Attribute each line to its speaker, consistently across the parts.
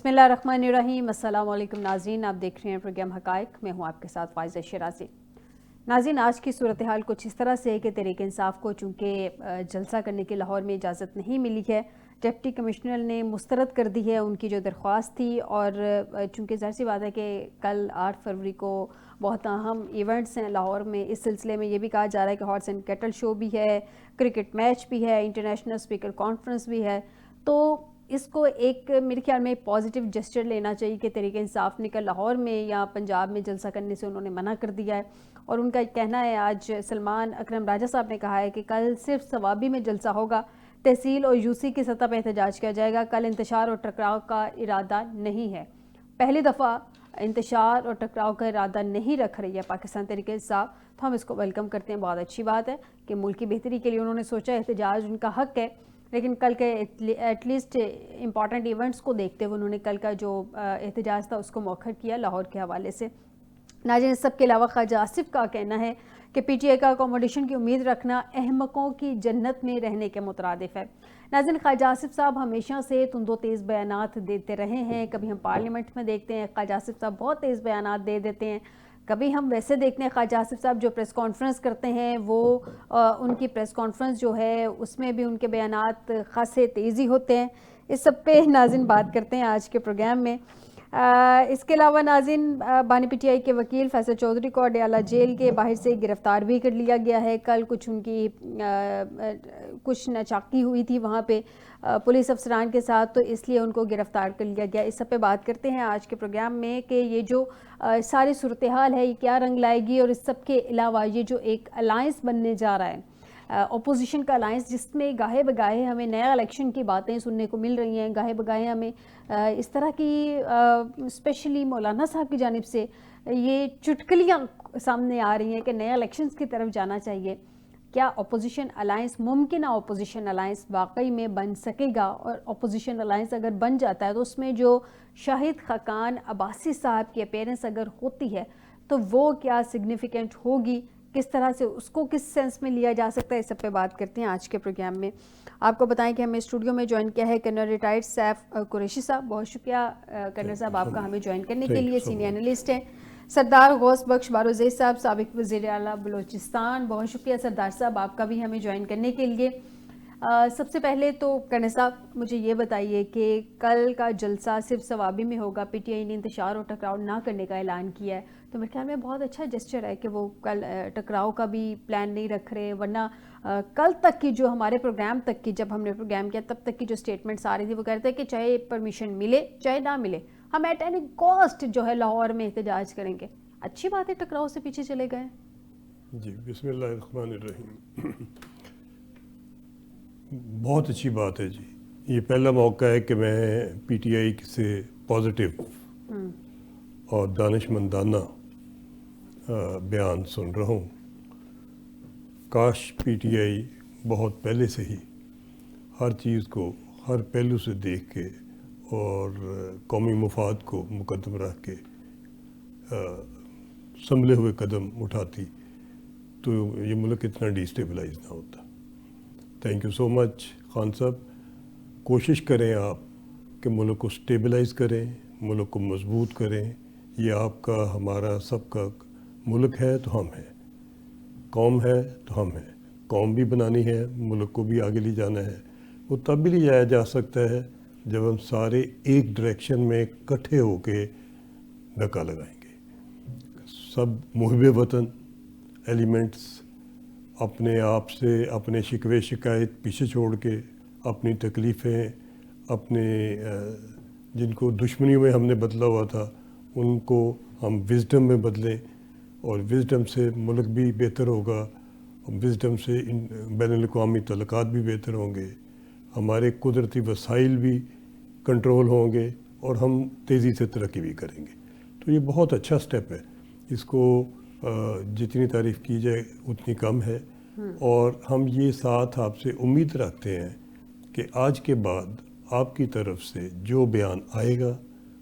Speaker 1: بسم اللہ الرحمن الرحیم۔ السلام علیکم ناظرین، آپ دیکھ رہے ہیں پروگرام حقائق، میں ہوں آپ کے ساتھ فائزہ شیرازی۔ ناظرین، آج کی صورتحال کچھ اس طرح سے ہے کہ تحریک انصاف کو چونکہ جلسہ کرنے کی لاہور میں اجازت نہیں ملی ہے، ڈپٹی کمشنر نے مسترد کر دی ہے ان کی جو درخواست تھی، اور چونکہ ظاہر سی بات ہے کہ کل 8 فروری کو بہت اہم ایونٹس ہیں لاہور میں، اس سلسلے میں یہ بھی کہا جا رہا ہے کہ ہارس اینڈ کیٹل شو بھی ہے، کرکٹ میچ بھی ہے، انٹرنیشنل اسپیکر کانفرنس بھی ہے، تو اس کو ایک میرے خیال میں پازیٹیو جسچر لینا چاہیے کہ تحریک انصاف نے کل لاہور میں یا پنجاب میں جلسہ کرنے سے انہوں نے منع کر دیا ہے، اور ان کا کہنا ہے، آج سلمان اکرم راجہ صاحب نے کہا ہے کہ کل صرف ثوابی میں جلسہ ہوگا، تحصیل اور یو سی کی سطح پہ احتجاج کیا جائے گا، کل انتشار اور ٹکراؤ کا ارادہ نہیں ہے۔ پہلی دفعہ انتشار اور ٹکراؤ کا ارادہ نہیں رکھ رہی ہے پاکستان تحریک انصاف، تو ہم اس کو ویلکم کرتے ہیں، بہت اچھی بات ہے کہ ملک کی بہتری کے لیے انہوں نے سوچا، احتجاج ان کا حق ہے، لیکن کل کے ایٹ لیسٹ امپورٹنٹ ایونٹس کو دیکھتے ہوئے انہوں نے کل کا جو احتجاج تھا اس کو مؤخر کیا لاہور کے حوالے سے۔ ناظرین، سب کے علاوہ خواجہ آصف کا کہنا ہے کہ پی ٹی آئی کا اکوموڈیشن کی امید رکھنا احمقوں کی جنت میں رہنے کے مترادف ہے۔ ناظرین، خواجہ آصف صاحب ہمیشہ سے تند و تیز بیانات دیتے رہے ہیں، کبھی ہم پارلیمنٹ میں دیکھتے ہیں خواجہ آصف صاحب بہت تیز بیانات دے دیتے ہیں، کبھی ہم ویسے دیکھتے ہیں خواجہ آصف صاحب جو پریس کانفرنس کرتے ہیں وہ ان کی پریس کانفرنس جو ہے اس میں بھی ان کے بیانات خاصے تیزی ہوتے ہیں۔ اس سب پہ ناظرین بات کرتے ہیں آج کے پروگرام میں۔ اس کے علاوہ ناظرین، بانی پی ٹی آئی کے وکیل فیصل چودھری کو اڈیالہ جیل کے باہر سے گرفتار بھی کر لیا گیا ہے۔ کل کچھ ان کی کچھ ناچاکی ہوئی تھی وہاں پہ پولیس افسران کے ساتھ، تو اس لیے ان کو گرفتار کر لیا گیا۔ اس سب پہ بات کرتے ہیں آج کے پروگرام میں کہ یہ جو ساری صورتحال ہے یہ کیا رنگ لائے گی، اور اس سب کے علاوہ یہ جو ایک الائنس بننے جا رہا ہے، اپوزیشن کا الائنس، جس میں گاہے بگاہے ہمیں نیا الیکشن کی باتیں سننے کو مل رہی ہیں، گاہے بگاہے ہمیں اس طرح کی اسپیشلی مولانا صاحب کی جانب سے یہ چٹکلیاں سامنے آ رہی ہیں کہ نیا الیکشنز کی طرف جانا چاہیے۔ کیا اپوزیشن الائنس، ممکنہ اپوزیشن الائنس واقعی میں بن سکے گا؟ اور اپوزیشن الائنس اگر بن جاتا ہے تو اس میں جو شاہد خاقان عباسی صاحب کی اپیرنس اگر ہوتی ہے تو وہ کیا سگنیفیکنٹ ہوگی، کس طرح سے اس کو کس سینس میں لیا جا سکتا ہے، اس سب پہ بات کرتے ہیں آج کے پروگرام میں۔ آپ کو بتائیں کہ ہمیں اسٹوڈیو میں جوائن کیا ہے کرنل ریٹائرڈ سیف قریشی صاحب، بہت شکریہ کرنل صاحب آپ کا ہمیں جوائن کرنے کے لیے، سینئر انالسٹ ہیں۔ سردار غوث بخش باروزئی صاحب، سابق وزیر اعلیٰ بلوچستان، بہت شکریہ سردار صاحب آپ کا بھی ہمیں جوائن کرنے کے لیے۔ سب سے پہلے تو کرنل صاحب مجھے یہ بتائیے کہ کل کا جلسہ صرف ثوابی میں ہوگا، پی ٹی آئی نے انتشار اور ٹکراؤ نہ کرنے کا اعلان کیا ہے، تو میرے خیال میں بہت اچھا جسچر ہے کہ وہ کل ٹکراؤ کا بھی پلان نہیں رکھ رہے، ورنہ کل تک کی جو ہمارے پروگرام تک کی، جب ہم نے پروگرام کیا تب تک کی جو سٹیٹمنٹس آ رہی تھی وہ کہتے ہیں کہ چاہے پرمیشن ملے چاہے نہ ملے ہم ایٹ اینی کاسٹ جو ہے لاہور میں احتجاج کریں گے۔ اچھی بات ہے ٹکراؤ سے پیچھے چلے گئے۔
Speaker 2: جی بسم اللہ الرحمن الرحیم، بہت اچھی بات ہے جی۔ یہ پہلا موقع ہے کہ میں پی ٹی آئی سے پازیٹیو اور دانشمندانہ بیان سن رہا ہوں۔ کاش پی ٹی آئی بہت پہلے سے ہی ہر چیز کو ہر پہلو سے دیکھ کے اور قومی مفاد کو مقدم رکھ کے سنبھلے ہوئے قدم اٹھاتی تو یہ ملک اتنا ڈیسٹیبلائز نہ ہوتا۔ تھینک یو سو مچ خان صاحب۔ کوشش کریں آپ کہ ملک کو سٹیبلائز کریں، ملک کو مضبوط کریں۔ یہ آپ کا، ہمارا، سب کا ملک ہے تو ہم ہیں، قوم ہے تو ہم ہیں۔ قوم بھی بنانی ہے، ملک کو بھی آگے لے جانا ہے۔ وہ تب بھی لے جایا جا سکتا ہے جب ہم سارے ایک ڈائریکشن میں اکٹھے ہو کے ڈھکا لگائیں گے۔ سب محب وطن ایلیمنٹس اپنے آپ سے اپنے شکوے شکایت پیچھے چھوڑ کے، اپنی تکلیفیں، اپنے جن کو دشمنیوں میں ہم نے بدلا ہوا تھا ان کو ہم وزڈم میں بدلیں، اور وزڈم سے ملک بھی بہتر ہوگا، وزڈم سے بین الاقوامی تعلقات بھی بہتر ہوں گے، ہمارے قدرتی وسائل بھی کنٹرول ہوں گے، اور ہم تیزی سے ترقی بھی کریں گے۔ تو یہ بہت اچھا سٹیپ ہے، اس کو جتنی تعریف کی جائے اتنی کم ہے، اور ہم یہ ساتھ آپ سے امید رکھتے ہیں کہ آج کے بعد آپ کی طرف سے جو بیان آئے گا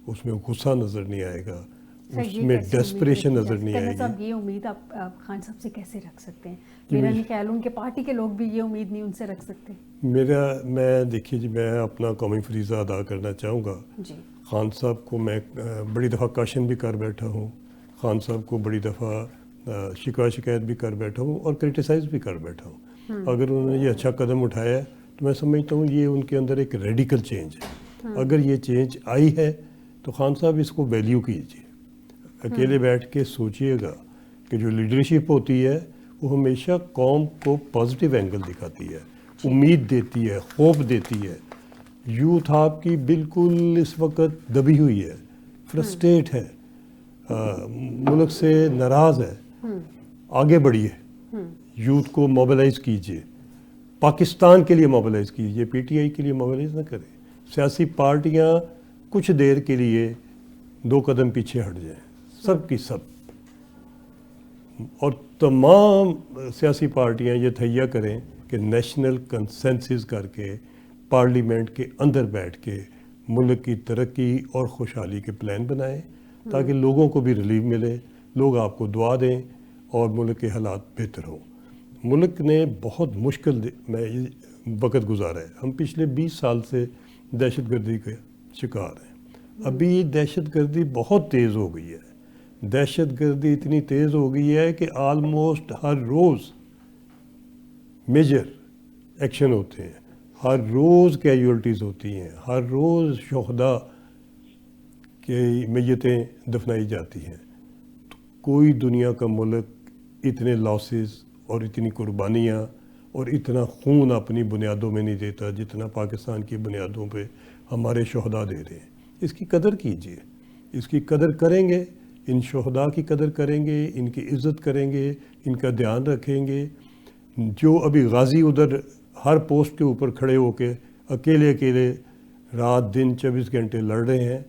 Speaker 2: اس میں غصہ نظر نہیں آئے گا، اس میں ڈیسپریشن نظر نہیں آئے گی۔
Speaker 1: صاحب یہ امید آپ خان صاحب سے کیسے رکھ سکتے ہیں؟ میرا نہیں خیال ان کے پارٹی کے لوگ بھی یہ امید نہیں ان سے رکھ سکتے۔
Speaker 2: میں دیکھیے جی، میں اپنا قومی فریضہ ادا کرنا چاہوں گا۔ خان صاحب کو میں بڑی دفعہ کاشن بھی کر بیٹھا ہوں، خان صاحب کو بڑی دفعہ شکوہ شکایت بھی کر بیٹھا ہوں اور کرٹیسائز بھی کر بیٹھا ہوں. اگر انہوں نے یہ اچھا قدم اٹھایا ہے تو میں سمجھتا ہوں یہ ان کے اندر ایک ریڈیکل چینج ہے. اگر یہ چینج آئی ہے تو خان صاحب اس کو ویلیو کیجیے، اکیلے بیٹھ کے سوچئے گا کہ جو لیڈرشپ ہوتی ہے وہ ہمیشہ قوم کو پازیٹیو اینگل دکھاتی ہے، امید دیتی ہے، خوف دیتی ہے. یوتھ آپ کی بالکل اس وقت دبی ہوئی ہے، فرسٹریٹ ہے، ملک سے ناراض ہے. آگے بڑھیے، یوتھ کو موبلائز کیجیے، پاکستان کے لیے موبلائز کیجیے، پی ٹی آئی کے لیے موبلائز نہ کریں. سیاسی پارٹیاں کچھ دیر کے لیے 2 قدم پیچھے ہٹ جائیں، سب کی سب، اور تمام سیاسی پارٹیاں یہ تہیا کریں کہ نیشنل کنسنسس کر کے پارلیمنٹ کے اندر بیٹھ کے ملک کی ترقی اور خوشحالی کے پلان بنائیں تاکہ لوگوں کو بھی ریلیف ملے، لوگ آپ کو دعا دیں اور ملک کے حالات بہتر ہوں. ملک نے بہت مشکل میں وقت گزارا ہے. ہم پچھلے 20 سال سے دہشت گردی کے شکار ہیں. ابھی دہشت گردی بہت تیز ہو گئی ہے. دہشت گردی اتنی تیز ہو گئی ہے کہ آلموسٹ ہر روز میجر ایکشن ہوتے ہیں، ہر روز کیجولٹیز ہوتی ہیں، ہر روز شہداء کی میتیں دفنائی جاتی ہیں. کوئی دنیا کا ملک اتنے لاسز اور اتنی قربانیاں اور اتنا خون اپنی بنیادوں میں نہیں دیتا جتنا پاکستان کی بنیادوں پہ ہمارے شہداء دے رہے ہیں. اس کی قدر کیجیے، اس کی قدر کریں گے، ان شہداء کی قدر کریں گے، ان کی عزت کریں گے، ان کا دھیان رکھیں گے. جو ابھی غازی ادھر ہر پوسٹ کے اوپر کھڑے ہو کے اکیلے رات دن 24 گھنٹے لڑ رہے ہیں،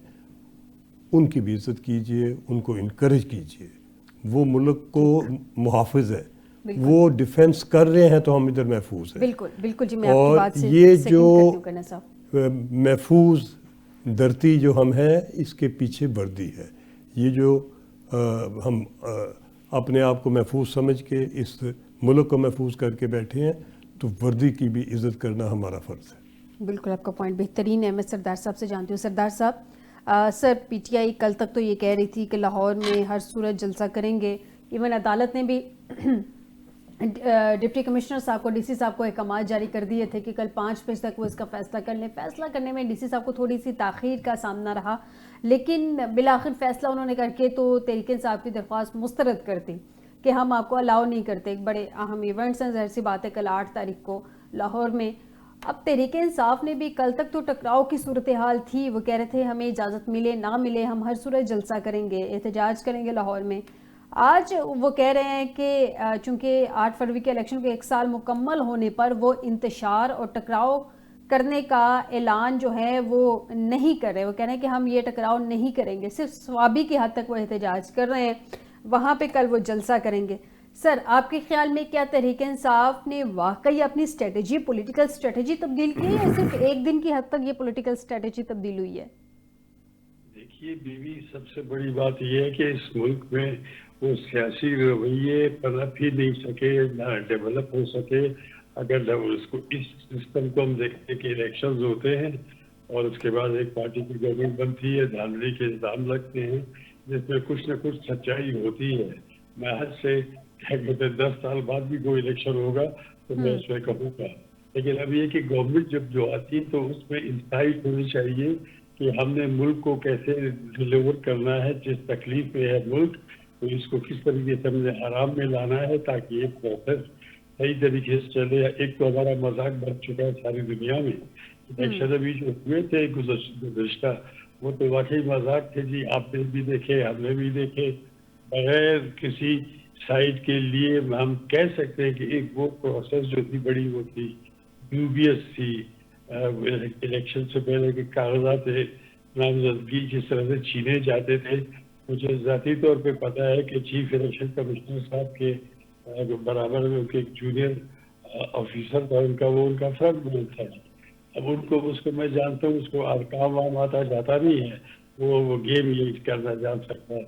Speaker 2: ان کی بھی عزت کیجیے، ان کو انکریج کیجیے. وہ ملک کو محافظ ہے، وہ ڈیفینس کر رہے ہیں تو ہم ادھر محفوظ ہیں.
Speaker 1: بالکل جی، میں آپ کی
Speaker 2: اور
Speaker 1: بات سے
Speaker 2: یہ
Speaker 1: سیکنڈ
Speaker 2: جو
Speaker 1: کرتی ہوں کرنا صاحب.
Speaker 2: محفوظ دھرتی جو ہم ہیں اس کے پیچھے وردی ہے. یہ جو ہم اپنے آپ کو محفوظ سمجھ کے اس ملک کو محفوظ کر کے بیٹھے ہیں تو وردی کی بھی عزت کرنا ہمارا فرض ہے.
Speaker 1: بالکل آپ کا پوائنٹ بہترین ہے. میں سردار صاحب سے جانتی ہوں. سردار صاحب، سر پی ٹی آئی کل تک تو یہ کہہ رہی تھی کہ لاہور میں ہر صورت جلسہ کریں گے. ایون عدالت نے بھی ڈپٹی کمشنر صاحب کو، ڈی سی صاحب کو احکامات جاری کر دیے تھے کہ کل 5 بجے تک وہ اس کا فیصلہ کر لیں. فیصلہ کرنے میں ڈی سی صاحب کو تھوڑی سی تاخیر کا سامنا رہا، لیکن بالآخر فیصلہ انہوں نے کر کے تو تحریک انصاف کی درخواست مسترد کر دی کہ ہم آپ کو الاؤ نہیں کرتے. ایک بڑے اہم ایونٹس ہیں، ظاہر سی بات ہے، کل 8 تاریخ کو لاہور میں. اب تحریک انصاف نے بھی کل تک تو ٹکراؤ کی صورتحال تھی، وہ کہہ رہے تھے ہمیں اجازت ملے نہ ملے ہم ہر صورت جلسہ کریں گے، احتجاج کریں گے لاہور میں. آج وہ کہہ رہے ہیں کہ چونکہ 8 فروری کے الیکشن کے 1 سال مکمل ہونے پر وہ انتشار اور ٹکراؤ کرنے کا اعلان جو ہے وہ نہیں کر رہے. وہ کہہ رہے ہیں کہ ہم یہ ٹکراؤ نہیں کریں گے، صرف ثوابی کی حد تک وہ احتجاج کر رہے ہیں، وہاں پہ کل وہ جلسہ کریں گے. سر، آپ کے خیال میں کیا تحریک انصاف نے واقعی اپنی اسٹریٹجی، پولیٹیکل اسٹریٹجی تبدیل کی ہے یا صرف ایک دن کی حد تک یہ پولیٹیکل اسٹریٹجی تبدیل ہوئی ہے؟
Speaker 3: دیکھیے بیوی، سب سے بڑی بات یہ ہے کہ اس ملک میں وہ سیاسی رویے پنپ ہی نہیں سکے، نہ ڈیولپ ہو سکے اگر اس سسٹم کو ہم دیکھتے کہ الیکشنز ہوتے ہیں اور اس کے بعد ایک پارٹی کی گورنمنٹ بنتی ہے، دھاندلی کے الزام لگتے ہیں جس میں کچھ نہ کچھ سچائی ہوتی ہے. میں حد سے کیا کہتے ہیں 10 سال بعد بھی کوئی الیکشن ہوگا تو میں اس میں کہوں گا. لیکن اب یہ کہ گورنمنٹ جب جو آتی ہے تو اس میں انسائٹ ہونی چاہیے کہ ہم نے ملک کو کیسے ڈلیور کرنا ہے، جس تکلیف میں ہے ملک تو اس کو کس طریقے سے ہم نے آرام میں لانا ہے تاکہ یہ پروسیس صحیح طریقے سے چلے. ایک تو ہمارا مذاق بن چکا ہے ساری دنیا میں. الیکشن ابھی جو ہوئے تھے گزشتہ وہ تو واقعی مذاق تھے جی، آپ نے بھی دیکھے ہم نے بھی دیکھے. بغیر کسی سائڈ کے لیے ہم کہہ سکتے ہیں کہ ایک وہ پروسیس جو تھی بڑی وہ تھی ڈیوبیس تھی. الیکشن سے پہلے کے کاغذات نامزدگی جس طرح سے چھینے جاتے تھے. مجھے ذاتی طور پہ پتہ ہے کہ چیف الیکشن کمشنر صاحب کے برابر میں ان کے ایک جونیئر آفیسر تھا، ان کا فرق بہت تھا. اب ان کو اس کو میں جانتا ہوں، اس کو ارقام وام آتا جاتا نہیں ہے، وہ گیم یہ کرنا جان سکتا ہے.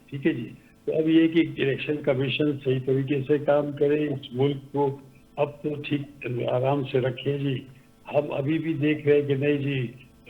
Speaker 3: ٹھیک ہے جی. تو اب یہ کہ الیکشن کمیشن صحیح طریقے سے کام کرے، اس ملک کو اب تو ٹھیک آرام سے رکھے جی. ہم ابھی بھی دیکھ رہے ہیں کہ نہیں جی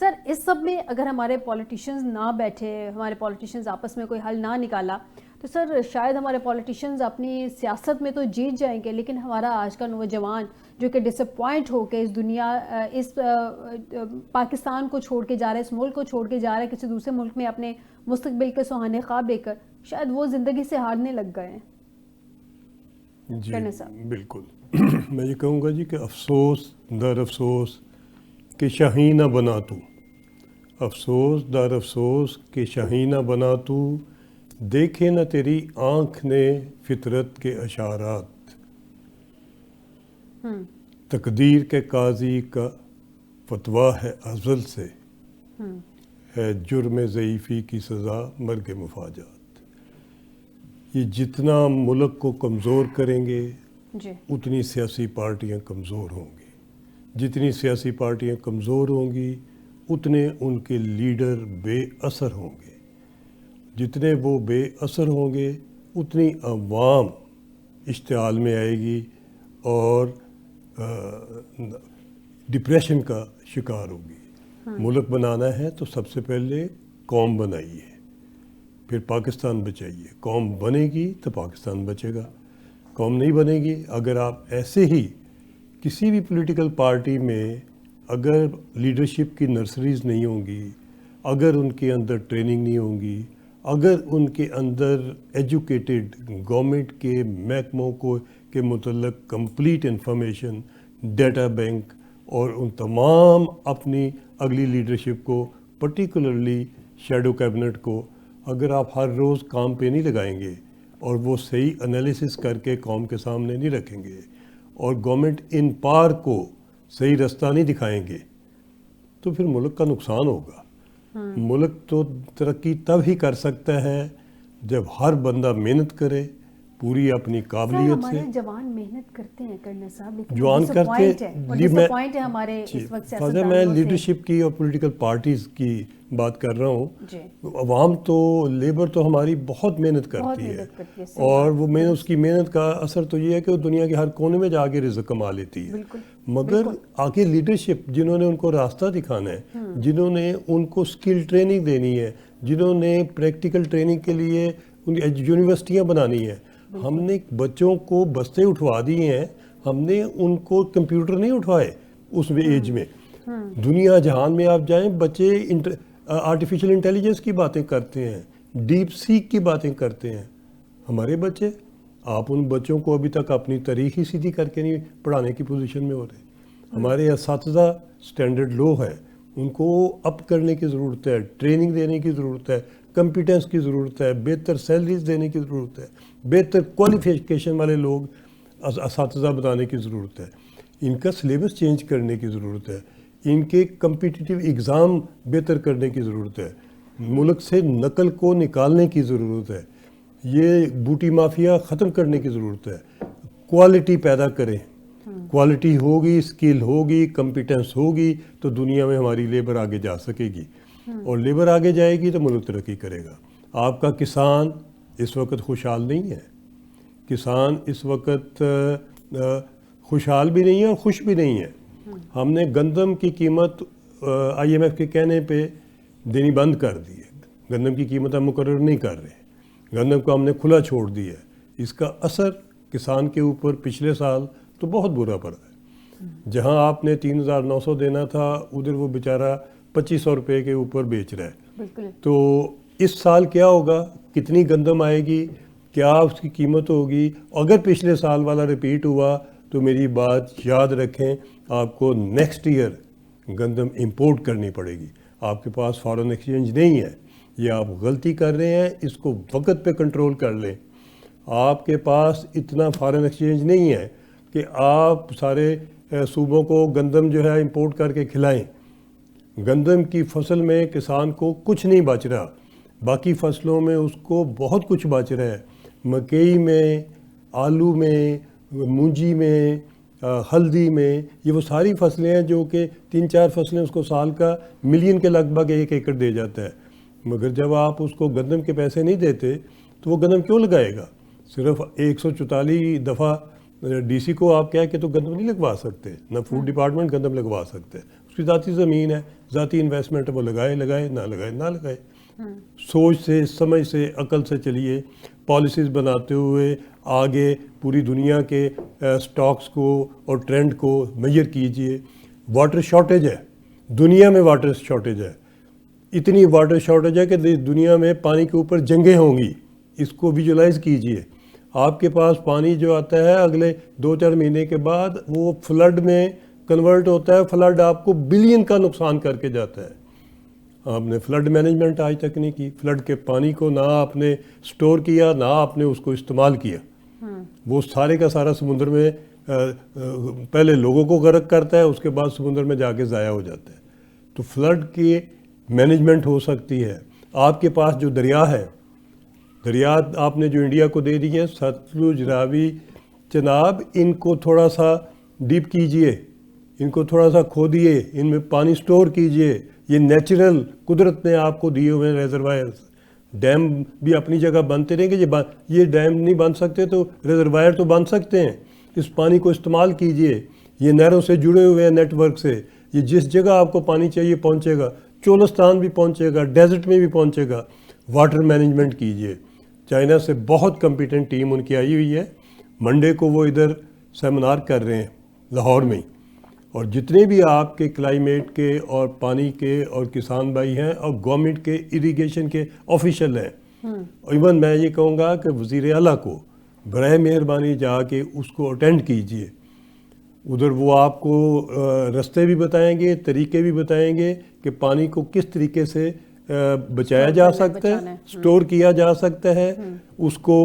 Speaker 1: سر اس سب میں اگر ہمارے پولیٹیشنز نہ بیٹھے، ہمارے پولیٹیشنز آپس میں کوئی حل نہ نکالا تو سر شاید ہمارے پولیٹیشنز اپنی سیاست میں تو جیت جائیں گے، لیکن ہمارا آج کا نوجوان جو کہ ڈس اپوائنٹ ہو کے اس پاکستان کو چھوڑ کے جا رہا ہے، اس ملک کو چھوڑ کے جا رہا ہے کسی دوسرے ملک میں اپنے مستقبل کے سہانے خواب لے کر، شاید وہ زندگی سے ہارنے لگ گئے ہیں.
Speaker 2: جی بالکل. میں یہ کہوں گا جی کہ افسوس در افسوس کہ شاہین نہ بنا تو، افسوس در افسوس کہ شاہین نہ بنا تو، دیکھے نہ تیری آنکھ نے فطرت کے اشارات. تقدیر کے قاضی کا فتویٰ ہے ازل سے، ہے جرم ضعیفی کی سزا مرگ مفاجات. یہ جتنا ملک کو کمزور کریں گے اتنی سیاسی پارٹیاں کمزور ہوں گی، جتنی سیاسی پارٹیاں کمزور ہوں گی اتنے ان کے لیڈر بے اثر ہوں گے، جتنے وہ بے اثر ہوں گے اتنی عوام اشتعال میں آئے گی اور ڈپریشن کا شکار ہوگی. ملک بنانا ہے تو سب سے پہلے قوم بنائیے، پھر پاکستان بچائیے. قوم بنے گی تو پاکستان بچے گا. قوم نہیں بنے گی اگر آپ ایسے ہی کسی بھی پولیٹیکل پارٹی میں اگر لیڈرشپ کی نرسریز نہیں ہوں گی، اگر ان کے اندر ٹریننگ نہیں ہوں گی، اگر ان کے اندر ایجوکیٹڈ گورنمنٹ کے محکموں کے متعلق کمپلیٹ انفارمیشن، ڈیٹا بینک اور ان تمام اپنی اگلی لیڈرشپ کو پرٹیکولرلی شیڈو کیبنٹ کو اگر آپ ہر روز کام پہ نہیں لگائیں گے اور وہ صحیح انالیسس کر کے قوم کے سامنے نہیں رکھیں گے اور گورنمنٹ ان پار کو صحیح رستہ نہیں دکھائیں گے تو پھر ملک کا نقصان ہوگا. ملک تو ترقی تب ہی کر سکتا ہے جب ہر بندہ محنت کرے پوری اپنی قابلیت سے.
Speaker 1: ہمارے جوان محنت کرتے ہیں کرنا صاحب، لیکن
Speaker 2: جوان کرتے
Speaker 1: ہیں ہمارے اس وقت سیاستدانوں
Speaker 2: میں لیڈرشپ کی اور پولیٹیکل پارٹیز کی بات کر رہا ہوں. عوام تو لیبر تو ہماری بہت محنت کرتی ہے اور وہ اس کی محنت کا اثر تو یہ ہے کہ وہ دنیا کے ہر کونے میں جا کے رزق کما لیتی ہے. مگر آگے لیڈرشپ جنہوں نے ان کو راستہ دکھانا ہے، جنہوں نے ان کو سکل ٹریننگ دینی ہے، جنہوں نے پریکٹیکل ٹریننگ کے لیے یونیورسٹیاں بنانی ہیں. ہم نے بچوں کو بستے اٹھوا دیے ہیں، ہم نے ان کو کمپیوٹر نہیں اٹھوائے. اس ایج میں دنیا جہان میں آپ جائیں بچے آرٹیفیشل انٹیلیجنس کی باتیں کرتے ہیں، ڈیپ سیک کی باتیں کرتے ہیں. ہمارے بچے، آپ ان بچوں کو ابھی تک اپنی تاریخ ہی سیدھی کر کے نہیں پڑھانے کی پوزیشن میں ہو رہے. ہمارے اساتذہ سٹینڈرڈ لو ہے، ان کو اپ کرنے کی ضرورت ہے، ٹریننگ دینے کی ضرورت ہے، کمپیٹنس کی ضرورت ہے، بہتر سیلریز دینے کی ضرورت ہے، بہتر کوالیفیکیشن والے لوگ اساتذہ بنانے کی ضرورت ہے. ان کا سلیبس چینج کرنے کی ضرورت ہے، ان کے کمپیٹیٹیو ایگزام بہتر کرنے کی ضرورت ہے، ملک سے نقل کو نکالنے کی ضرورت ہے، یہ بوٹی مافیا ختم کرنے کی ضرورت ہے. کوالٹی پیدا کریں، کوالٹی ہوگی، اسکل ہوگی، کمپیٹنس ہوگی تو دنیا میں ہماری لیبر آگے جا سکے گی اور لیبر آگے جائے گی تو ملک ترقی کرے گا. آپ کا کسان اس وقت خوشحال نہیں ہے، کسان اس وقت خوشحال بھی نہیں ہے اور خوش بھی نہیں ہے. ہم نے گندم کی قیمت IMF کے کہنے پہ دینی بند کر دی ہے، گندم کی قیمت ہم مقرر نہیں کر رہے، گندم کو ہم نے کھلا چھوڑ دیا ہے. اس کا اثر کسان کے اوپر پچھلے سال تو بہت برا پڑا ہے. جہاں آپ نے 3900 دینا تھا ادھر وہ بیچارہ 2500 روپے کے اوپر بیچ رہا ہے. تو اس سال کیا ہوگا، کتنی گندم آئے گی، کیا اس کی قیمت ہوگی؟ اگر پچھلے سال والا ریپیٹ ہوا تو میری بات یاد رکھیں، آپ کو نیکسٹ ایئر گندم امپورٹ کرنی پڑے گی. آپ کے پاس فارن ایکسچینج نہیں ہے، یہ آپ غلطی کر رہے ہیں، اس کو وقت پہ کنٹرول کر لیں. آپ کے پاس اتنا فارن ایکسچینج نہیں ہے کہ آپ سارے صوبوں کو گندم جو ہے امپورٹ کر کے کھلائیں. گندم کی فصل میں کسان کو کچھ نہیں بچ رہا، باقی فصلوں میں اس کو بہت کچھ بچ رہا ہے. مکئی میں، آلو میں، مونجی میں، ہلدی میں، یہ وہ ساری فصلیں ہیں جو کہ 3-4 فصلیں اس کو سال کا ملین کے لگ بھگ 1 ایکڑ دے جاتا ہے. مگر جب آپ اس کو گندم کے پیسے نہیں دیتے تو وہ گندم کیوں لگائے گا؟ صرف 144 دفعہ DC کو آپ کہہ کے تو گندم نہیں لگوا سکتے، نہ فوڈ ڈپارٹمنٹ گندم لگوا سکتے. اس کی ذاتی زمین ہے, ذاتی انویسٹمنٹ وہ لگائے نہ لگائے. سوچ سے, سمجھ سے, عقل سے چلیے, پالیسیز بناتے ہوئے آگے پوری دنیا کے سٹاکس کو اور ٹرینڈ کو میجر کیجئے. واٹر شارٹیج ہے, دنیا میں واٹر شارٹیج ہے, اتنی واٹر شارٹیج ہے کہ دنیا میں پانی کے اوپر جنگیں ہوں گی. اس کو ویژولائز کیجئے. آپ کے پاس پانی جو آتا ہے اگلے 2-4 مہینے کے بعد وہ فلڈ میں کنورٹ ہوتا ہے. فلڈ آپ کو بلین کا نقصان کر کے جاتا ہے. آپ نے فلڈ مینجمنٹ آج تک نہیں کی. فلڈ کے پانی کو نہ آپ نے سٹور کیا, نہ آپ نے اس کو استعمال کیا. وہ سارے کا سارا سمندر میں پہلے لوگوں کو غرق کرتا ہے, اس کے بعد سمندر میں جا کے ضائع ہو جاتا ہے. تو فلڈ کی مینجمنٹ ہو سکتی ہے. آپ کے پاس جو دریا ہے, دریا آپ نے جو انڈیا کو دے دی ہے, ستلج, راوی, چناب, ان کو تھوڑا سا ڈیپ کیجئے, ان کو تھوڑا سا کھودیے, ان میں پانی سٹور کیجئے. یہ نیچرل قدرت نے آپ کو دیے ہوئے ریزروائرز. ڈیم بھی اپنی جگہ بنتے رہیں گے. یہ ڈیم نہیں بن سکتے تو ریزروائر تو بن سکتے ہیں. اس پانی کو استعمال کیجئے. یہ نہروں سے جڑے ہوئے ہیں, نیٹ ورک سے. یہ جس جگہ آپ کو پانی چاہیے پہنچے گا. چولستان بھی پہنچے گا, ڈیزرٹ میں بھی پہنچے گا. واٹر مینجمنٹ کیجئے. چائنا سے بہت کمپیٹنٹ ٹیم ان کی آئی ہوئی ہے. منڈے کو وہ ادھر سیمینار کر رہے ہیں لاہور میں. اور جتنے بھی آپ کے کلائمیٹ کے اور پانی کے اور کسان بھائی ہیں اور گورنمنٹ کے اریگیشن کے آفیشل ہیں, ایون میں یہ کہوں گا کہ وزیر اعلیٰ کو برائے مہربانی جا کے اس کو اٹینڈ کیجئے. ادھر وہ آپ کو رستے بھی بتائیں گے, طریقے بھی بتائیں گے کہ پانی کو کس طریقے سے بچایا جا سکتا ہے, سٹور کیا جا سکتا ہے, اس کو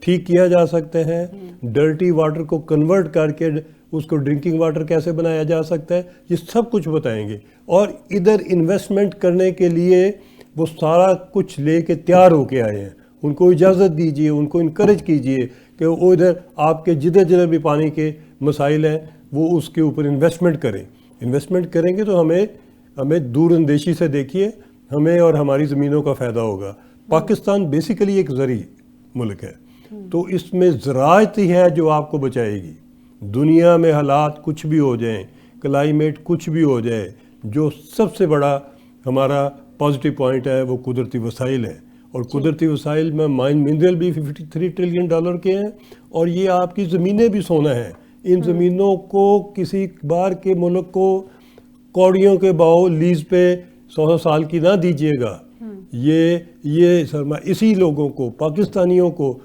Speaker 2: ٹھیک کیا جا سکتا ہے. ڈرٹی واٹر کو کنورٹ کر کے اس کو ڈرنکنگ واٹر کیسے بنایا جا سکتا ہے, یہ سب کچھ بتائیں گے. اور ادھر انویسٹمنٹ کرنے کے لیے وہ سارا کچھ لے کے تیار ہو کے آئے ہیں. ان کو اجازت دیجیے, ان کو انکریج کیجیے کہ وہ ادھر آپ کے جدھر بھی پانی کے مسائل ہیں وہ اس کے اوپر انویسٹمنٹ کریں. انویسٹمنٹ کریں گے تو ہمیں دور اندیشی سے دیکھیے, ہمیں اور ہماری زمینوں کا فائدہ ہوگا. پاکستان بیسیکلی ایک زرعی ملک ہے, تو اس میں زراعت ہی ہے جو آپ کو بچائے گی. دنیا میں حالات کچھ بھی ہو جائیں, کلائمیٹ کچھ بھی ہو جائے, جو سب سے بڑا ہمارا پازیٹیو پوائنٹ ہے وہ قدرتی وسائل ہے. اور قدرتی وسائل میں مائن منرل بھی $53 ٹریلین کے ہیں, اور یہ آپ کی زمینیں بھی سونا ہیں. ان زمینوں کو کسی بار کے ملک کو کوڑیوں کے باؤ لیز پہ 100 سال کی نہ دیجیے گا. یہ سرمایہ اسی لوگوں کو, پاکستانیوں کو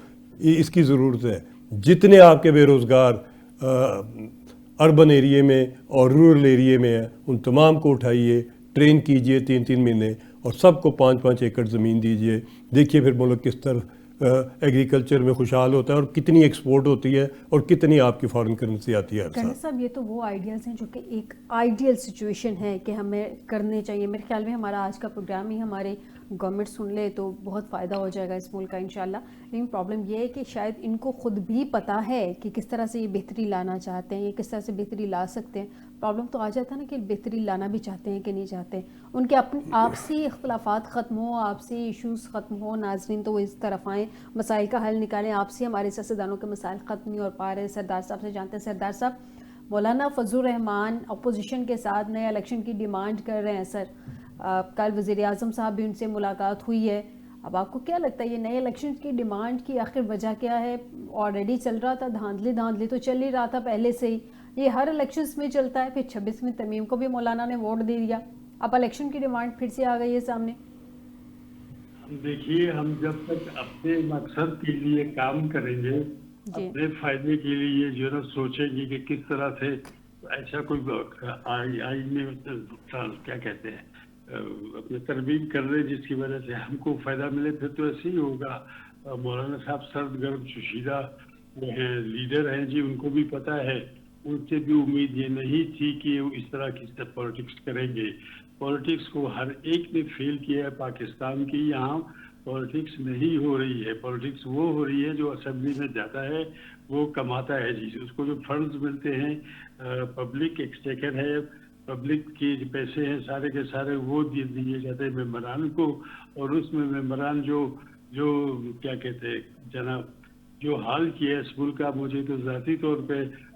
Speaker 2: اس کی ضرورت ہے. جتنے آپ کے بے روزگار اربن ایریے میں اور رورل ایریے میں ہیں, ان تمام کو اٹھائیے, ٹرین کیجئے 3 مہینے, اور سب کو 5 ایکڑ زمین دیجئے. دیکھیے پھر ملک کس طرح ایگریکلچر میں خوشحال ہوتا ہے, اور کتنی ایکسپورٹ ہوتی ہے, اور کتنی آپ کی فارن کرنسی آتی ہے ہر سال.
Speaker 1: صاحب یہ تو وہ آئیڈیاز ہیں جو کہ ایک آئیڈیل سچویشن ہے کہ ہمیں کرنے چاہیے. میرے خیال میں ہمارا آج کا پروگرام ہی ہمارے گورنمنٹ سن لے تو بہت فائدہ ہو جائے گا اس ملک کا انشاءاللہ. لیکن پرابلم یہ ہے کہ شاید ان کو خود بھی پتہ ہے کہ کس طرح سے یہ بہتری لانا چاہتے ہیں, یہ کس طرح سے بہتری لا سکتے ہیں. پرابلم تو آ جاتا ہے نا کہ بہتری لانا بھی چاہتے ہیں کہ نہیں چاہتے. ان کے اپنے آپسی اختلافات ختم ہوں, آپسی ایشوز ختم ہوں. ناظرین تو وہ اس طرف آئیں, مسائل کا حل نکالیں. آپسی ہمارے سیاستدانوں کے مسائل ختم نہیں اور پا رہے. سردار صاحب سے جانتے ہیں. سردار صاحب, مولانا فضل الرحمان اپوزیشن کے ساتھ نئے الیکشن کی ڈیمانڈ کر رہے ہیں. سر کل وزیر اعظم صاحب بھی ان سے ملاقات ہوئی ہے. اب آپ کو کیا لگتا ہے یہ نئے الیکشن کی ڈیمانڈ کی آخر وجہ کیا ہے؟ آلریڈی چل رہا تھا دھاندلی تو چل ہی رہا تھا پہلے سے ہی. یہ ہر الیکشنز میں چلتا ہے. پھر 26 میں تمیم کو بھی مولانا نے ووٹ دے دیا, اب الیکشن کی ڈیمانڈ پھر سے آ گئی ہے سامنے.
Speaker 3: دیکھیے, ہم جب تک اپنے مقصد کے لیے کام کریں گے, اپنے فائدے کے لیے جو نا سوچیں گے کہ کس طرح سے ایسا کوئی آئین میں کیا کہتے ہیں اپنے ترمیم کر رہے جس کی وجہ سے ہم کو فائدہ ملے, پھر تو ایسے ہی ہوگا. مولانا صاحب سرد گرم چشیدہ لیڈر ہیں جی, ان کو بھی پتہ ہے. ان سے بھی امید یہ نہیں تھی کہ وہ اس طرح کی پالیٹکس کریں گے. پالیٹکس کو ہر ایک نے فیل کیا ہے پاکستان کی. یہاں پالیٹکس نہیں ہو رہی ہے. پالیٹکس وہ ہو رہی ہے جو اسمبلی میں جاتا ہے وہ کماتا ہے جی. اس کو جو فنڈز ملتے ہیں, پبلک ایکسچیکر ہے, پبلک کے پیسے ہیں سارے کے سارے, وہ دیے جاتے ہیں ممبران کو. اور اس میں ممبران جو کیا کہتے ہیں جناب جو حال کیا ہے اس ملک کا, مجھے تو ذاتی طور پہ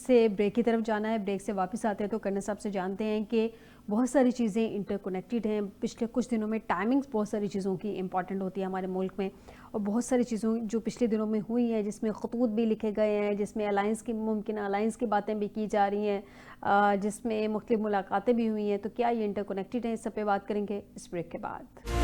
Speaker 1: سے بریک کی طرف جانا ہے. بریک سے واپس آتے ہیں تو کرنل صاحب سے جانتے ہیں کہ بہت ساری چیزیں انٹر کنیکٹڈ ہیں. پچھلے کچھ دنوں میں ٹائمنگز بہت ساری چیزوں کی امپورٹنٹ ہوتی ہے ہمارے ملک میں, اور بہت ساری چیزوں جو پچھلے دنوں میں ہوئی ہیں جس میں خطوط بھی لکھے گئے ہیں, جس میں الائنس کی ممکنہ الائنس کی باتیں بھی کی جا رہی ہیں, جس میں مختلف ملاقاتیں بھی ہوئی ہیں. تو کیا یہ انٹر کنیکٹڈ ہیں؟ اس سب پہ بات کریں گے اس بریک کے بعد.